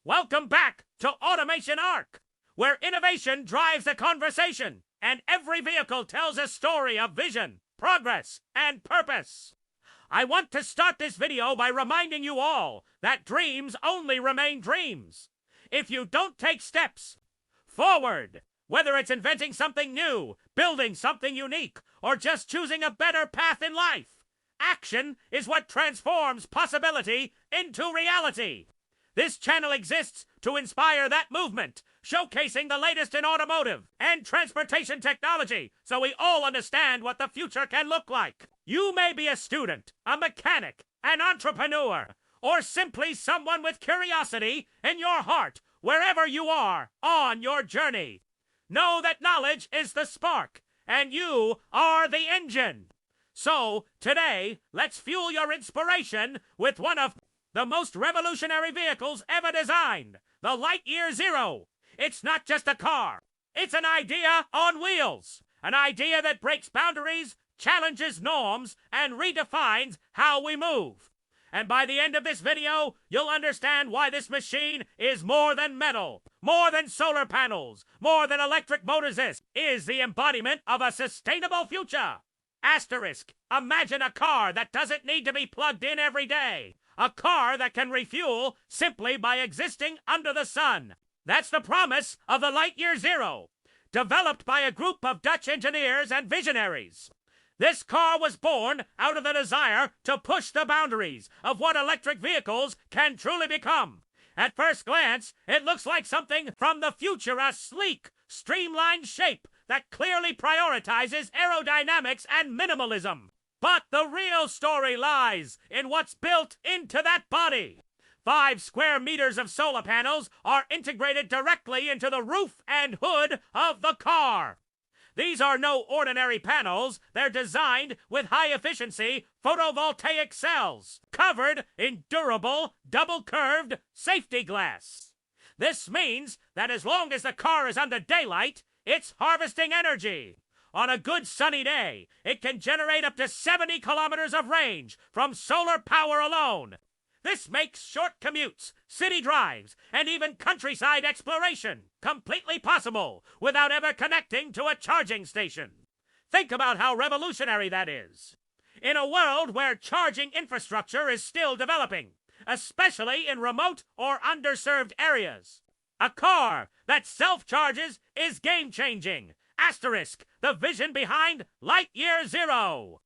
Welcome back to Automation Arc, where innovation drives the conversation and every vehicle tells a story of vision, progress, and purpose. I want to start this video by reminding you all that dreams only remain dreams. If you don't take steps forward, whether it's inventing something new, building something unique, or just choosing a better path in life, action is what transforms possibility into reality. This channel exists to inspire that movement, showcasing the latest in automotive and transportation technology so we all understand what the future can look like. You may be a student, a mechanic, an entrepreneur, or simply someone with curiosity in your heart, wherever you are on your journey. Know that knowledge is the spark, and you are the engine. So, today, let's fuel your inspiration with one of the most revolutionary vehicles ever designed, the Lightyear Zero. It's not just a car. It's an idea on wheels. An idea that breaks boundaries, challenges norms, and redefines how we move. And by the end of this video, you'll understand why this machine is more than metal, more than solar panels, more than electric motors. This is the embodiment of a sustainable future. Asterisk, imagine a car that doesn't need to be plugged in every day. A car that can refuel simply by existing under the sun. That's the promise of the Lightyear Zero, developed by a group of Dutch engineers and visionaries. This car was born out of the desire to push the boundaries of what electric vehicles can truly become. At first glance, it looks like something from the future, a sleek, streamlined shape that clearly prioritizes aerodynamics and minimalism. But the real story lies in what's built into that body. 5 square meters of solar panels are integrated directly into the roof and hood of the car. These are no ordinary panels. They're designed with high-efficiency photovoltaic cells, covered in durable, double-curved safety glass. This means that as long as the car is under daylight, it's harvesting energy. On a good sunny day, it can generate up to 70 kilometers of range from solar power alone. This makes short commutes, city drives, and even countryside exploration completely possible without ever connecting to a charging station. Think about how revolutionary that is. In a world where charging infrastructure is still developing, especially in remote or underserved areas, a car that self-charges is game-changing. Asterisk, the vision behind Lightyear Zero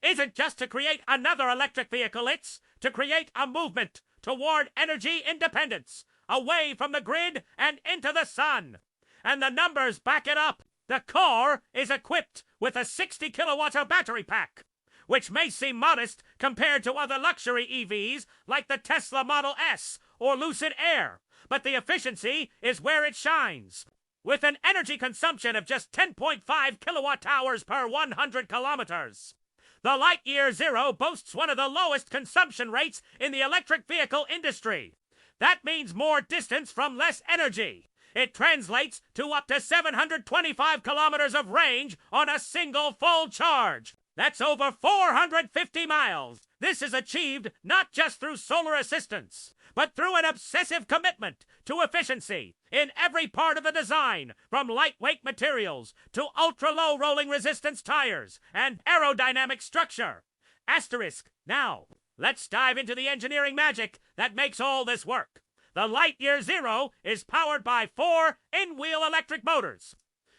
isn't just to create another electric vehicle, it's to create a movement toward energy independence, away from the grid and into the sun. And the numbers back it up. The car is equipped with a 60 kilowatt battery pack, which may seem modest compared to other luxury EVs like the Tesla Model S or Lucid Air, but the efficiency is where it shines. With an energy consumption of just 10.5 kilowatt hours per 100 kilometers. The Lightyear Zero boasts one of the lowest consumption rates in the electric vehicle industry. That means more distance from less energy. It translates to up to 725 kilometers of range on a single full charge. That's over 450 miles. This is achieved not just through solar assistance, but through an obsessive commitment to efficiency in every part of the design, from lightweight materials to ultra-low rolling resistance tires and aerodynamic structure. Asterisk. Now, let's dive into the engineering magic that makes all this work. The Lightyear Zero is powered by 4 in-wheel electric motors.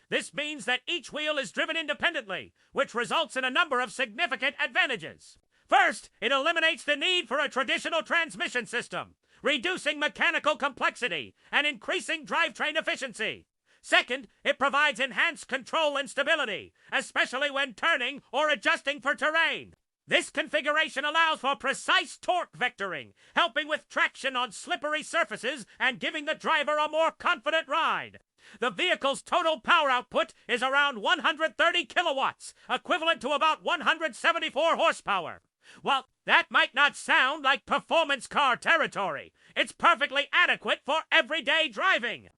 This means that each wheel is driven independently, which results in a number of significant advantages. First, it eliminates the need for a traditional transmission system, reducing mechanical complexity and increasing drivetrain efficiency. Second, it provides enhanced control and stability, especially when turning or adjusting for terrain. This configuration allows for precise torque vectoring, helping with traction on slippery surfaces and giving the driver a more confident ride. The vehicle's total power output is around 130 kilowatts, equivalent to about 174 horsepower. While that might not sound like performance car territory, it's perfectly adequate for everyday driving.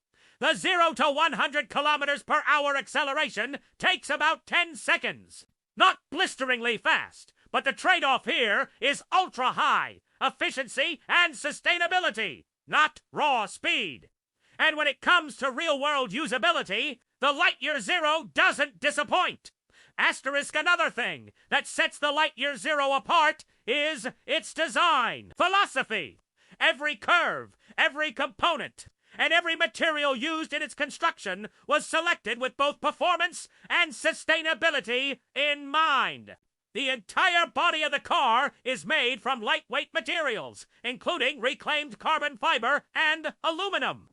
The 0 to 100 kilometers per hour acceleration takes about 10 seconds. Not blisteringly fast, but the trade-off here is ultra-high efficiency and sustainability. not raw speed. And when it comes to real-world usability, the Lightyear Zero doesn't disappoint. Asterisk another thing that sets the Lightyear Zero apart is its design philosophy. Every curve, every component, and every material used in its construction was selected with both performance and sustainability in mind. The entire body of the car is made from lightweight materials, including reclaimed carbon fiber and aluminum.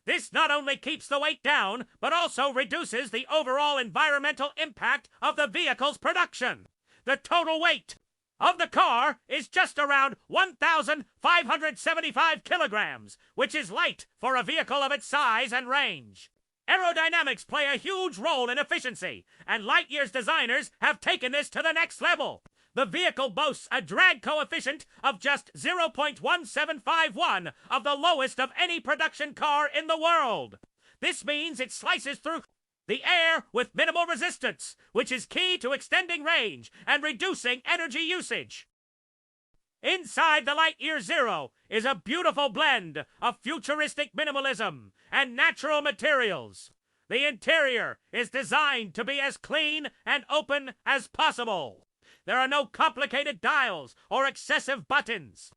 This not only keeps the weight down, but also reduces the overall environmental impact of the vehicle's production. The total weight of the car is just around 1,575 kilograms, which is light for a vehicle of its size and range. Aerodynamics play a huge role in efficiency, and Lightyear's designers have taken this to the next level. The vehicle boasts a drag coefficient of just 0.1751, of the lowest of any production car in the world. This means it slices through the air with minimal resistance, which is key to extending range and reducing energy usage. Inside the Lightyear Zero is a beautiful blend of futuristic minimalism and natural materials. The interior is designed to be as clean and open as possible. There are no complicated dials or excessive buttons.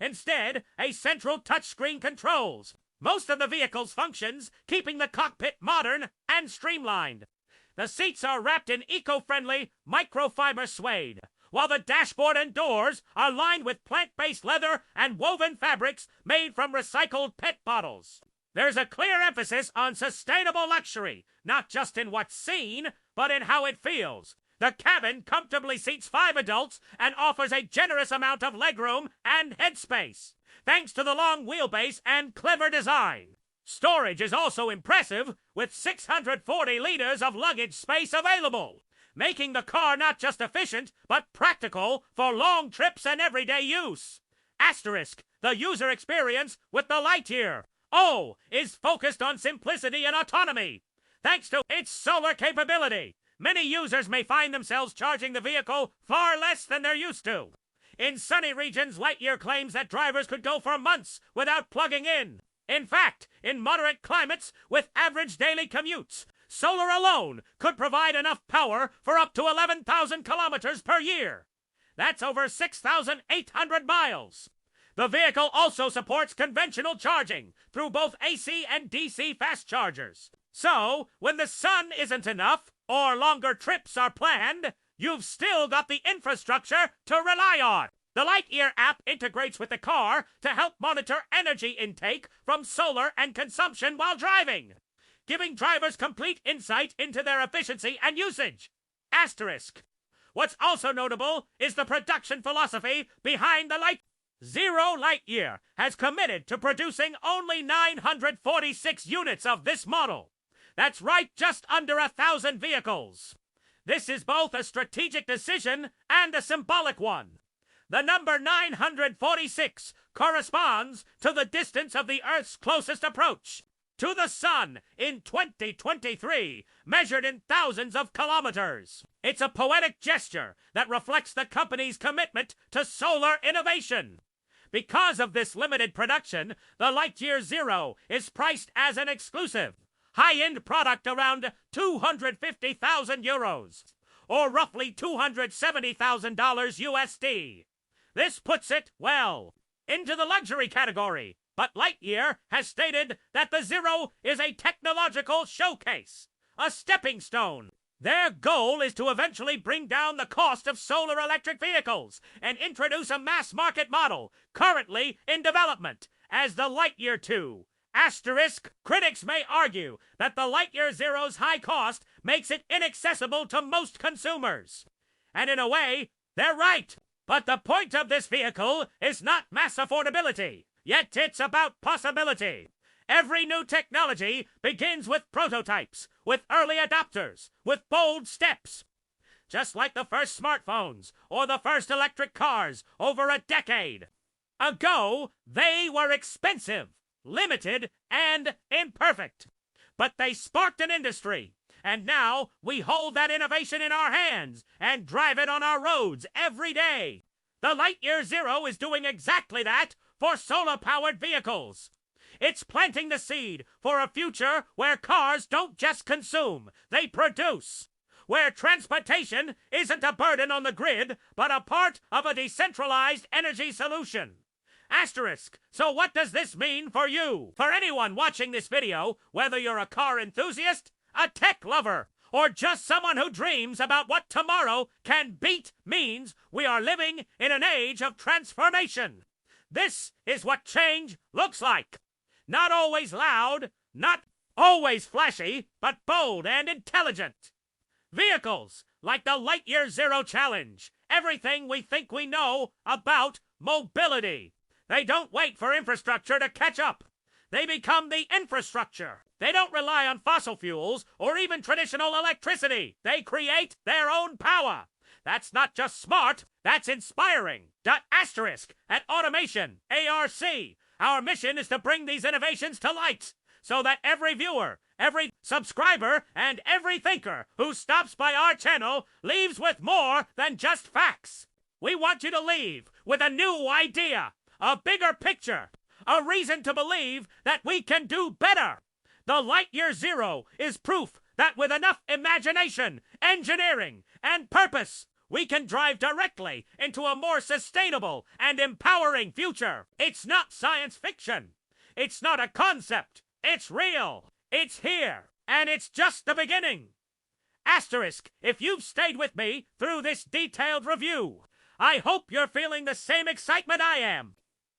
Instead, a central touchscreen controls most of the vehicle's functions, keeping the cockpit modern and streamlined. The seats are wrapped in eco-friendly microfiber suede, while the dashboard and doors are lined with plant-based leather and woven fabrics made from recycled PET bottles. There's a clear emphasis on sustainable luxury, not just in what's seen, but in how it feels. The cabin comfortably seats 5 adults and offers a generous amount of legroom and headspace, thanks to the long wheelbase and clever design. Storage is also impressive, with 640 liters of luggage space available, making the car not just efficient, but practical for long trips and everyday use. Asterisk, the user experience with the Lightyear is focused on simplicity and autonomy, thanks to its solar capability. Many users may find themselves charging the vehicle far less than they're used to. In sunny regions, Lightyear claims that drivers could go for months without plugging in. In fact, in moderate climates with average daily commutes, solar alone could provide enough power for up to 11,000 kilometers per year. That's over 6,800 miles. The vehicle also supports conventional charging through both AC and DC fast chargers. So, when the sun isn't enough, or longer trips are planned, you've still got the infrastructure to rely on. The Lightyear app integrates with the car to help monitor energy intake from solar and consumption while driving, giving drivers complete insight into their efficiency and usage. Asterisk. What's also notable is the production philosophy behind the Lightyear has committed to producing only 946 units of this model. That's right, just under 1,000 vehicles. This is both a strategic decision and a symbolic one. The number 946 corresponds to the distance of the Earth's closest approach to the Sun in 2023, measured in thousands of kilometers. It's a poetic gesture that reflects the company's commitment to solar innovation. Because of this limited production, the Lightyear Zero is priced as an exclusive, high-end product around 250,000 euros, or roughly $270,000 USD. This puts it, well, into the luxury category, but Lightyear has stated that the Zero is a technological showcase, a stepping stone. Their goal is to eventually bring down the cost of solar electric vehicles and introduce a mass-market model currently in development as the Lightyear 2. Asterisk, critics may argue that the Lightyear Zero's high cost makes it inaccessible to most consumers. And in a way, they're right. But the point of this vehicle is not mass affordability, yet it's about possibility. Every new technology begins with prototypes, with early adopters, with bold steps. Just like the first smartphones or the first electric cars over a decade ago, they were expensive, limited, and imperfect. But they sparked an industry, and now we hold that innovation in our hands and drive it on our roads every day. The Lightyear Zero is doing exactly that for solar-powered vehicles. It's planting the seed for a future where cars don't just consume, they produce. Where transportation isn't a burden on the grid, but a part of a decentralized energy solution. Asterisk. So what does this mean for you? For anyone watching this video, whether you're a car enthusiast, a tech lover, or just someone who dreams about what tomorrow can beat, means we are living in an age of transformation. This is what change looks like. Not always loud, not always flashy, but bold and intelligent. Vehicles like the Lightyear Zero Challenge. Everything we think we know about mobility. They don't wait for infrastructure to catch up. They become the infrastructure. They don't rely on fossil fuels or even traditional electricity. They create their own power. That's not just smart, that's inspiring. Asterisk at Automation, ARC. Our mission is to bring these innovations to light so that every viewer, every subscriber, and every thinker who stops by our channel leaves with more than just facts. We want you to leave with a new idea, a bigger picture, a reason to believe that we can do better. The Lightyear Zero is proof that with enough imagination, engineering, and purpose, we can drive directly into a more sustainable and empowering future. It's not science fiction. It's not a concept. It's real. It's here. And it's just the beginning. Asterisk, if you've stayed with me through this detailed review, I hope you're feeling the same excitement I am.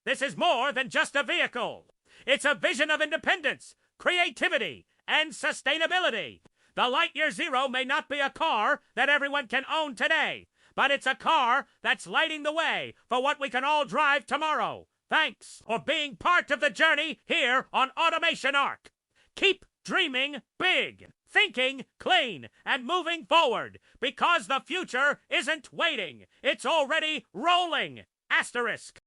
This is more than just a vehicle. It's a vision of independence, creativity, and sustainability. The Lightyear Zero may not be a car that everyone can own today, but it's a car that's lighting the way for what we can all drive tomorrow. Thanks for being part of the journey here on Automation Arc. Keep dreaming big, thinking clean, and moving forward, because the future isn't waiting. It's already rolling. Asterisk.